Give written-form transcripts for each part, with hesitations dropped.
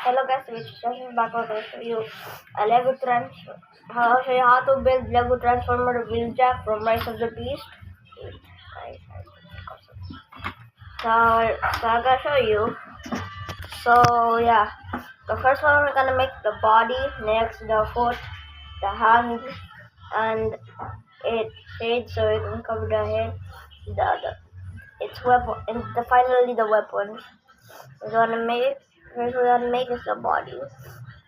Hello guys, which is back. I will show you a Lego transfer. I'll show you how to build Lego Transformer Wheeljack from Rise of the Beast. So I'm gonna show you. So yeah, the first one we're gonna make the body, next the foot, the hand, and it shades so it can cover the head. Its weapon, and finally the weapons. We're gonna make first we're gonna make is the body.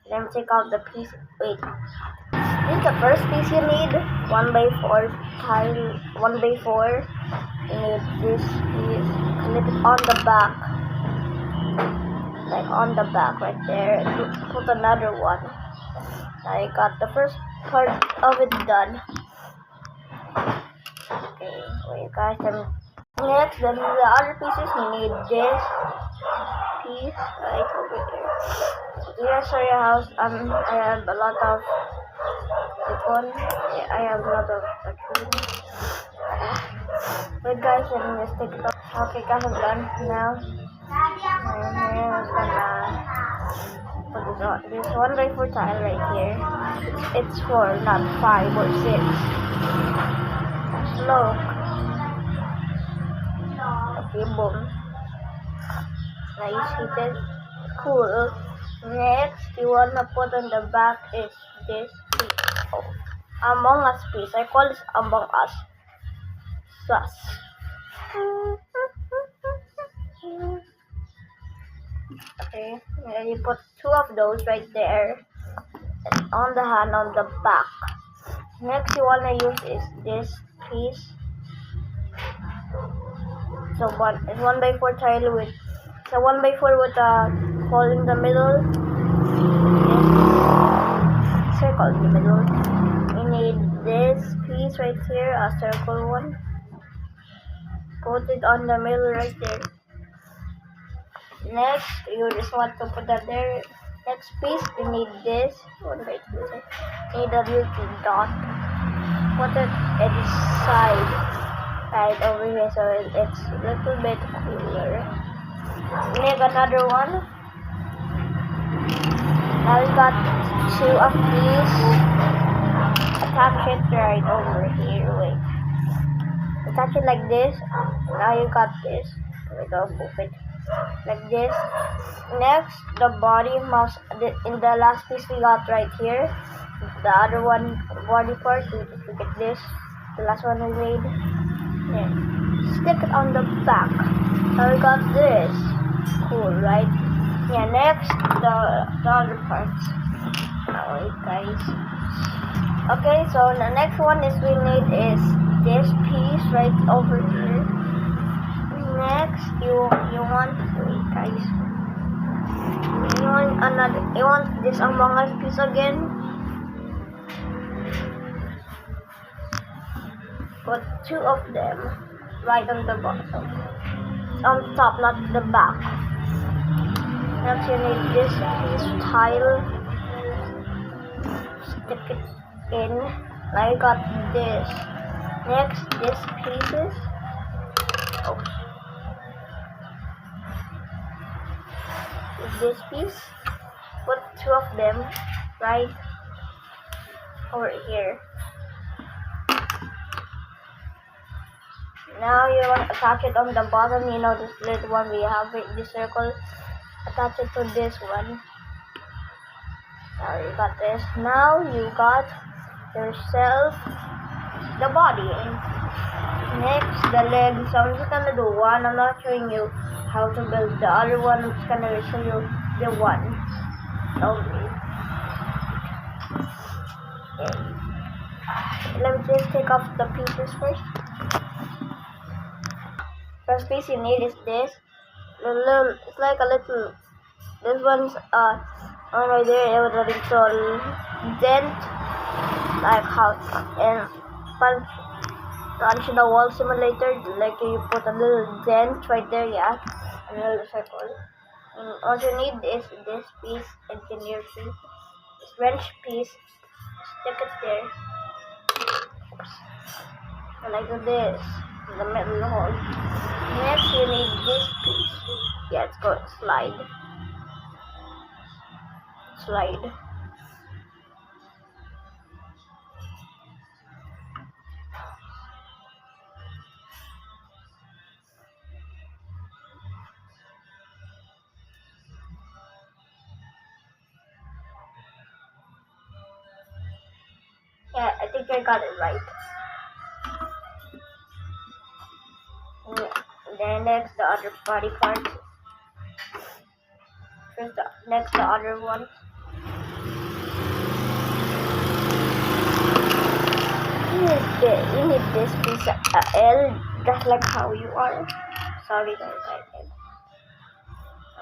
Then take out the piece. Wait, this is the first piece you need. 1x4 tile. 1x4. You need this piece. Clip it on the back, like on the back right there. Put another one. I got the first part of it done. Okay, wait guys. Next, then the other pieces you need this piece right over here. Yes, sorry, house. I have a lot of icon. I have a lot of wait, guys, let me just take it off. Okay, guys, I'm done now. And here I'm gonna put this on. This 1x4 tile right here. It's 4, not 5 or 6. Slow. Okay, boom. Nice, hit it. Cool. Next, you wanna put on the back is this piece. Oh, Among Us piece. I call this Among Us. Sus. Okay, and you put 2 of those right there on the hand on the back. Next, you wanna use is this piece. So it's 1x4 tile with 1x4 with a hole in the middle. Circle in the middle. We need this piece right here, a circle one. Put it on the middle right there. Next, you just want to put that there. Next piece, you need this. You need a little dot. Put it at the side. Right over here, so it's a little bit cooler. Make another one. Now we got 2 of these. Attach it right over here. Wait. Attach it like this. Now you got this. We go move it like this. Next, the body mouse. In the last piece we got right here. The other one, body part. We get this. The last one we made. Yeah. Stick it on the back. Now we got this. Cool, right? Yeah, next, the other parts. Alright, guys. Okay, so the next one is we need is this piece right over here. Next, you want, wait, guys. You want this Among Us piece again. Put 2 of them right on the bottom. On top, not the back. Next, you need this piece tile. Stick it in. Now you got this. Next, this pieces. Oh. This piece. Put 2 of them right over here. Now you want to attach it on the bottom, you know, this little one we have it, this circle. Attach it to this one. Now you got this. Now you got yourself the body. Next, the legs. So I'm just gonna do one. I'm not showing you how to build the other one. I'm just gonna show you the one. Okay. Let me just take off the pieces first. First piece you need is this. It's like a little. This one's on right there. It was a little dent, like how and punch the wall simulator. Like you put a little dent right there, yeah, and a little circle. And all you need is this piece, engineer piece, this wrench piece. Stick it there. Oops. Like this. The middle hole. Next, you need this piece. Yeah, it's going to slide. slide. Yeah, I think I got it right. Then next the other body parts. First, next the other one. You need this piece L, just like how you are. Sorry guys, I did.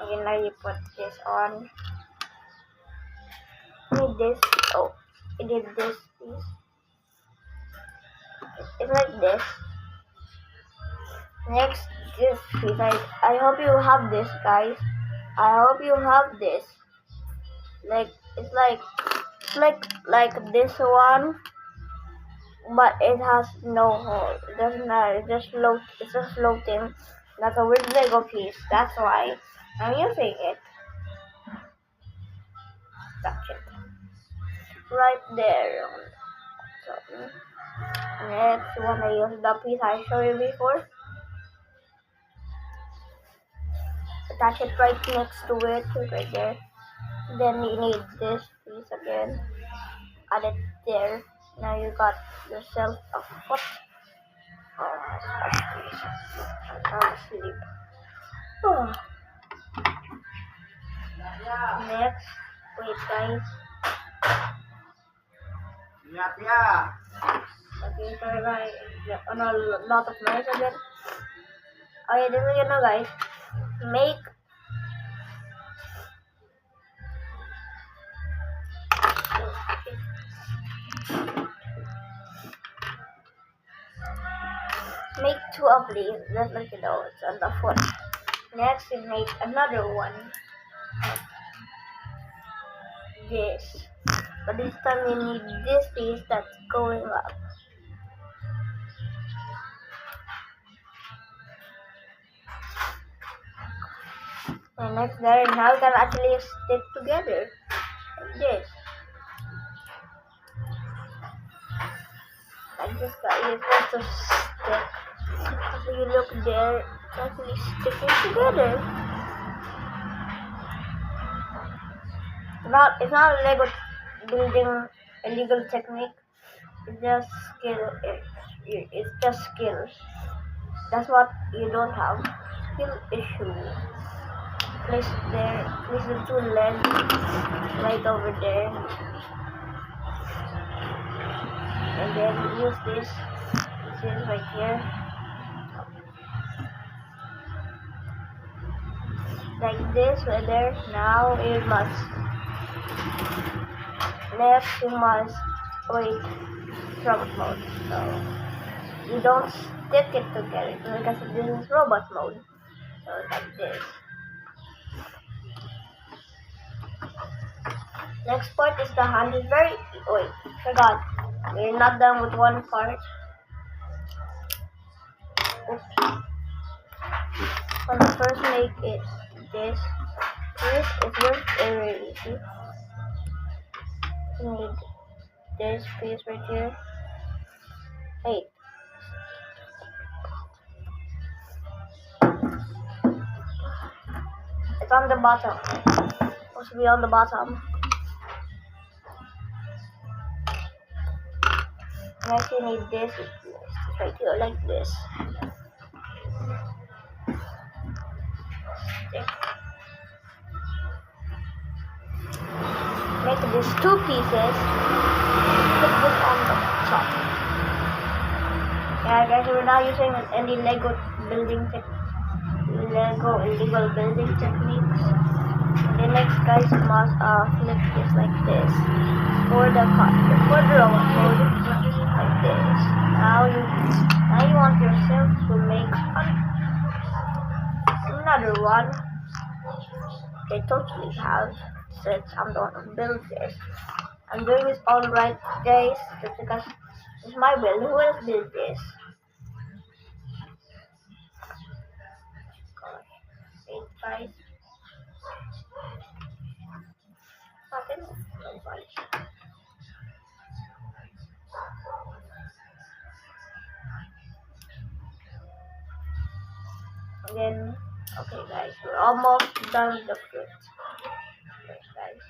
Okay, now you put this on. You need this. Oh, you need this piece. It's like this. Next, this piece. I hope you have this, guys. I hope you have this. Like it's like this one, but it has no hole. It doesn't matter. It's just floating. That's a weird Lego piece. That's why I'm using it. Touch it right there. So next one, I use the piece I showed you before. Attach it right next to it, right there. Then you need this piece again. Add it there. Now you got yourself a foot. Oh my gosh, I'm asleep. Oh. Next, wait guys. Yeah. Okay, sorry guys. On a lot of noise again. Oh yeah, this again now guys. Make two of these, just like you know, it's on the foot. Next, you make another one of this. But this time you need this piece that's going up. And next there, now you can actually stick together like this. Like this guy is supposed to stick. So you look there, it's actually sticking together. It's not a Lego building illegal technique. It's just skill. It's just skills. That's what you don't have. Skill issue. Place the two legs right over there. And then use this. This is right here. Like this right there. Now you must. Next you must wait robot mode. So you don't stick it together because this is robot mode. So like this. Next part is the hand. Is very wait, forgot. We're not done with one part. Oops. When I first make it this is very easy. You need this piece right here. Wait. It's on the bottom. It's supposed to be on the bottom. Next you need this right here like this. Make these two pieces. Put this on the top. Yeah guys, we're not using any Lego illegal building techniques. The next guys must flip this like this for the robot mode like this. Now you want yourself to make another one. They totally have, since I'm the one who built this. I'm doing this all right guys, just because it's my build. Who else built this? Wait guys. Nothing. No fun. Then, okay guys, we're almost done with the fruit. Okay, guys.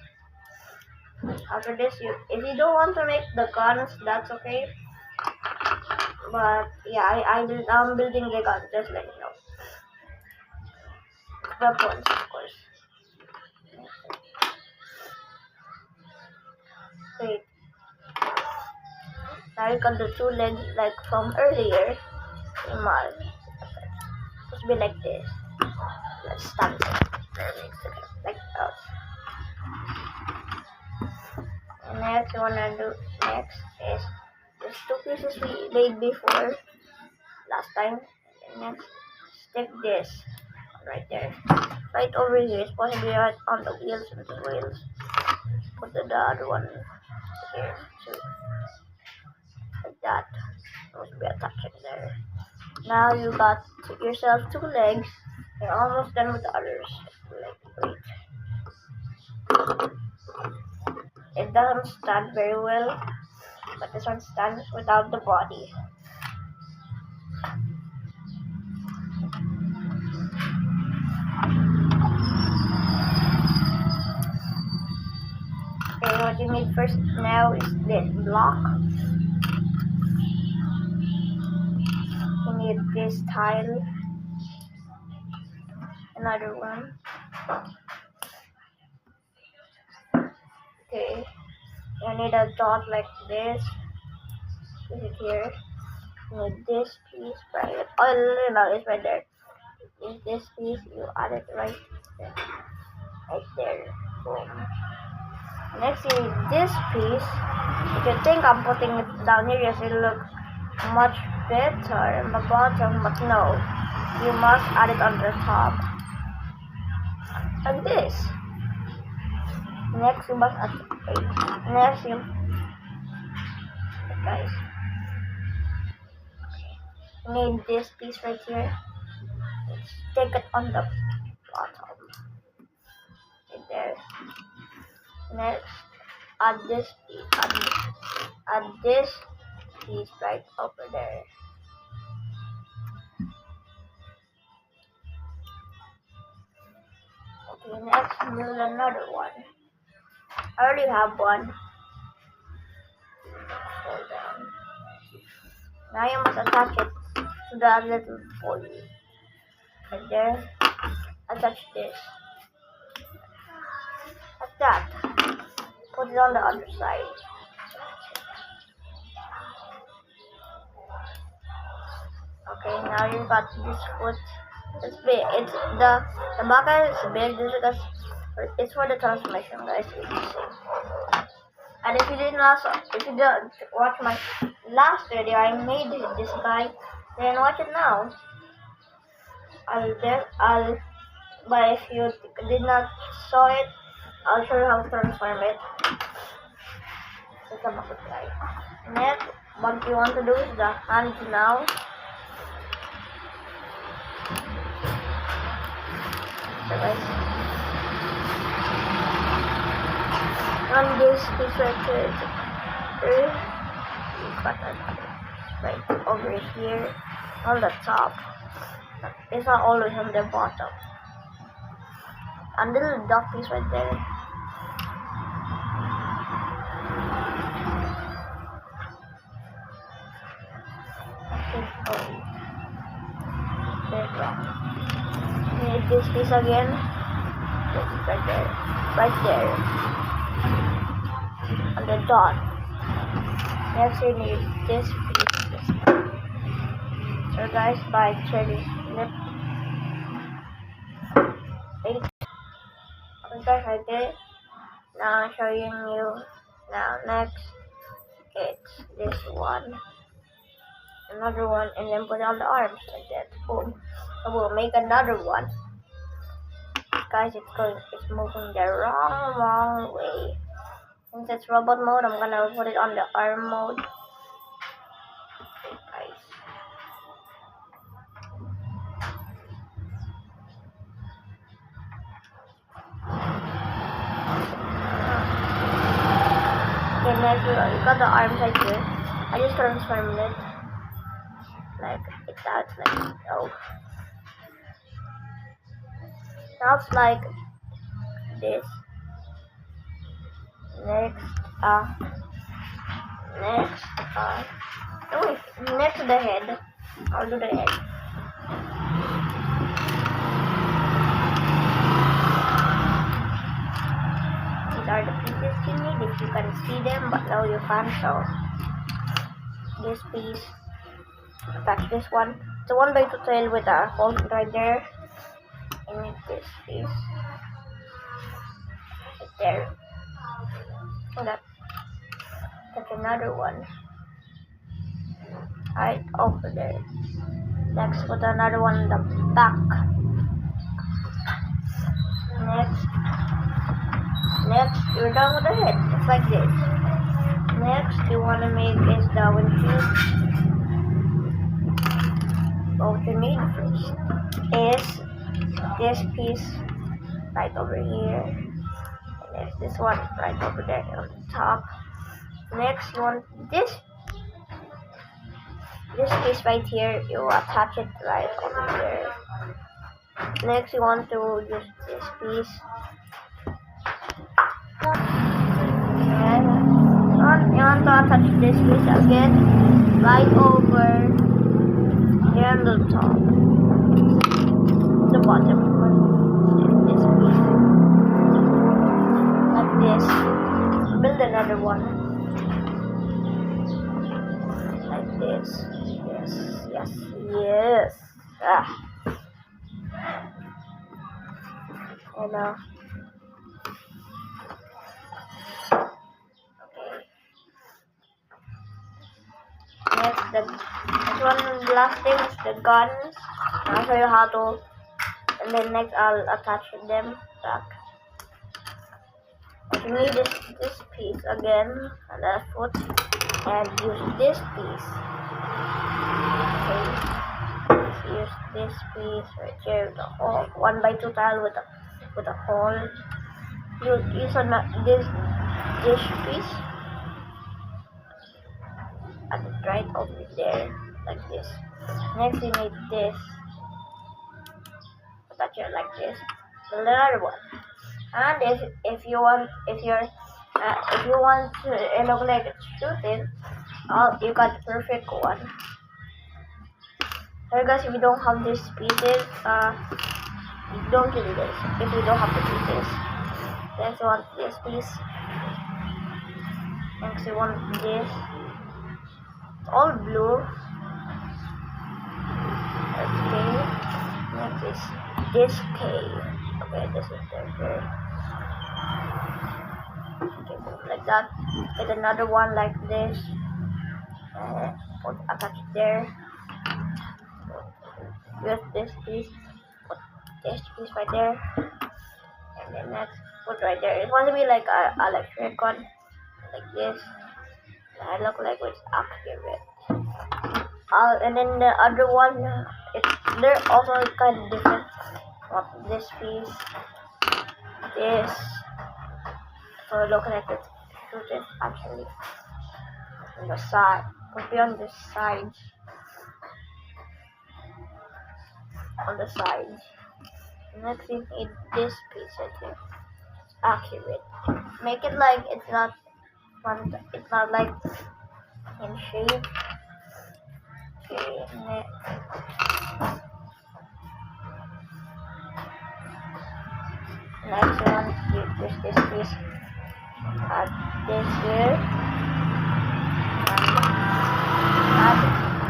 After this, if you don't want to make the guns, that's okay. But yeah, I'm building the gun. Just let me know. Weapons, of course. Wait. Now you got the 2 legs like from earlier. Just be like this. Let's stand it. Like that. And next you wanna do next is these 2 pieces we made before last time. And next stick this right there. Right over here. It's possibly right on the wheels and the wheels. Put the other one here too. Like that. Must be attaching there. Now you got yourself 2 legs. You're almost done with the others. Like, wait. It doesn't stand very well, but this one stands without the body. Okay, what you need first now is this block. You need this tile. Another one. Okay. You need a dot like this. Put it here. You need this piece right. Oh no, it's right there. Is this piece, you add it right there. Right there. Boom. Next you need this piece. If you think I'm putting it down here, yes, it'll look much better in the bottom, but no. You must add it on the top. Like this. Next you must add it. Next you guys. You need this piece right here. Stick it on the bottom. Right there. Next, add this piece. Add this piece right over there. Okay, next build another one. I already have one. Hold down. Now you must attach it to the little body. Right there. Attach this. Like that. Put it on the other side. Okay, now you got this foot. It's big. It's the bucket is big just because it's for the transmission, guys. And if you didn't watch my last video, I made this guy. Then watch it now. But if you did not saw it, I'll show you how to transform it. It's a bucket guy. Next, what you want to do is the hands now. So guys, on this piece right here, you got that right over here on the top. It's not always on the bottom. And the little dot piece right there. There you go. Need this piece again. Right there. Right there. And the dot. Next you need this piece. So guys, by cherry snip. Okay guys, I did it. Now I'm showing you. Now next, it's this one. Another one, and then put on the arms like that. Boom. So we'll make another one. Guys, it's moving the wrong way. Since it's robot mode, I'm gonna put it on the arm mode. Okay, guys. Next, you got the arms like this. I just transformed it. Like, it's out like, oh. Now it's like this. Next, oh wait, next the head. I'll do the head. These are the pieces you need if you can see them, but now you can't. So this piece, attach this one. It's a 1x2 tail with a hole right there. I need this piece right there. And that's another one right over there. Next, put another one in the back. Next, you're done with the head. It's like this. Next, you want to make is the windshield. What you need first is this piece right over here. And there's this one right over there on the top. Next, you want this piece right here. You attach it right over there. Next, you want to use this piece. And you want to attach this piece again right over here on the top. The bottom one. This piece. Like this. Build another one. Like this. Yes. And next, this one last thing is the guns. I'll show you how to, and then next I'll attach them back. But you need this piece again, and the foot, and use this piece. Okay. Use this piece right here with a hole, 1x2 tile with a hole. Use this piece. And it's right over there, like this. Next, you need this. Attach it like this. Another one. And if you want to look like it's shooting, you got the perfect one. So guys, if you don't have these pieces, don't do this. If you don't have the pieces, next you want this piece. Next you want this. All blue. Okay. Next is this K. Okay, this is there. Okay, like that. Get another one like this. Attach it there. Use this piece. Put this piece right there. And then next, put right there. It wants to be like a electric one, like this. I look like it's accurate. And then the other one, they're also kind of different. This piece, this. So look like it's shooting actually on the side. Could be on the sides. On the sides. Next, you need this piece right here. It's accurate. Make it like it's not like in shape. Okay, next one, use this piece. Add this here. And add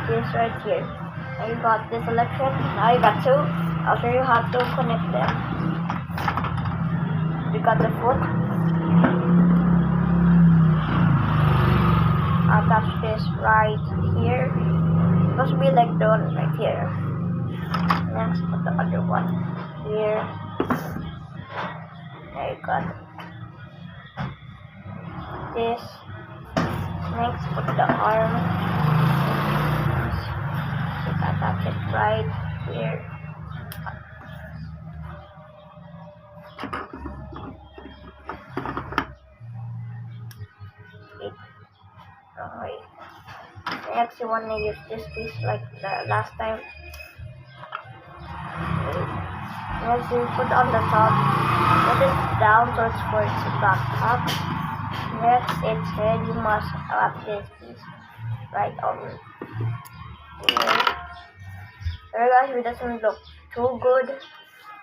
this right here. Now you got this selection. Now you got two. I'll show you how to connect them. We got the foot. Attach this right here. It's supposed to be like the one right here. Next, put the other one here. There you got this. Next, put the arm. Attach it right here. Wait. Next, you wanna use this piece like the last time. Wait. Next, you put on the top. Put it down so it's for its back up. Next, instead, you must wrap this piece right over here. Sorry guys, it doesn't look too good.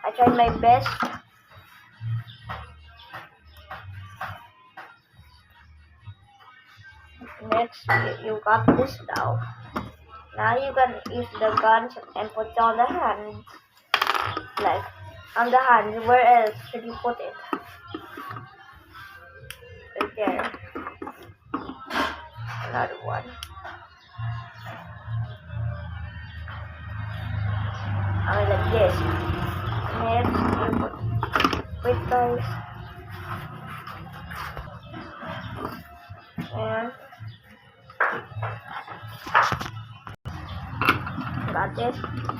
I tried my best. Next, you got this now. Now you can use the guns and put on the hands. Like, on the hands, where else should you put it? Right there. Another one. Like this. Next, you put quick guys. And got this.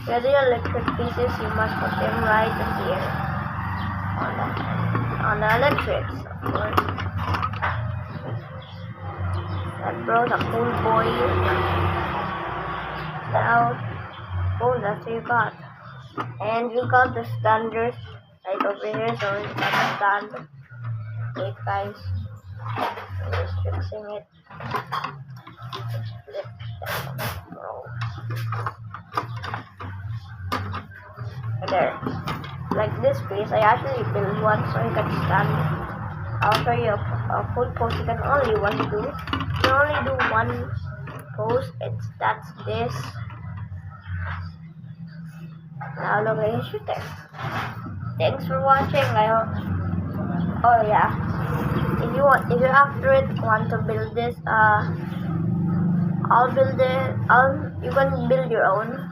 Here the electric pieces, you must put them right here on the electrics, of course. That bro's a cool boy. Now, oh, that's what you got. And you got the standers right over here, so you got the stand. Wait guys, I'm just fixing it. Just flip that one. There. Like this piece, I actually built one so you can stand. I'll show you a full pose you can only do. You can only do one pose, that's this. Now look at your shooter. Thanks for watching. I hope. Oh yeah. If you after it want to build this, I'll build it. You can build your own.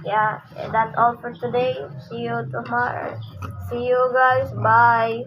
Yeah, that's all for today. See you tomorrow. See you guys. Bye.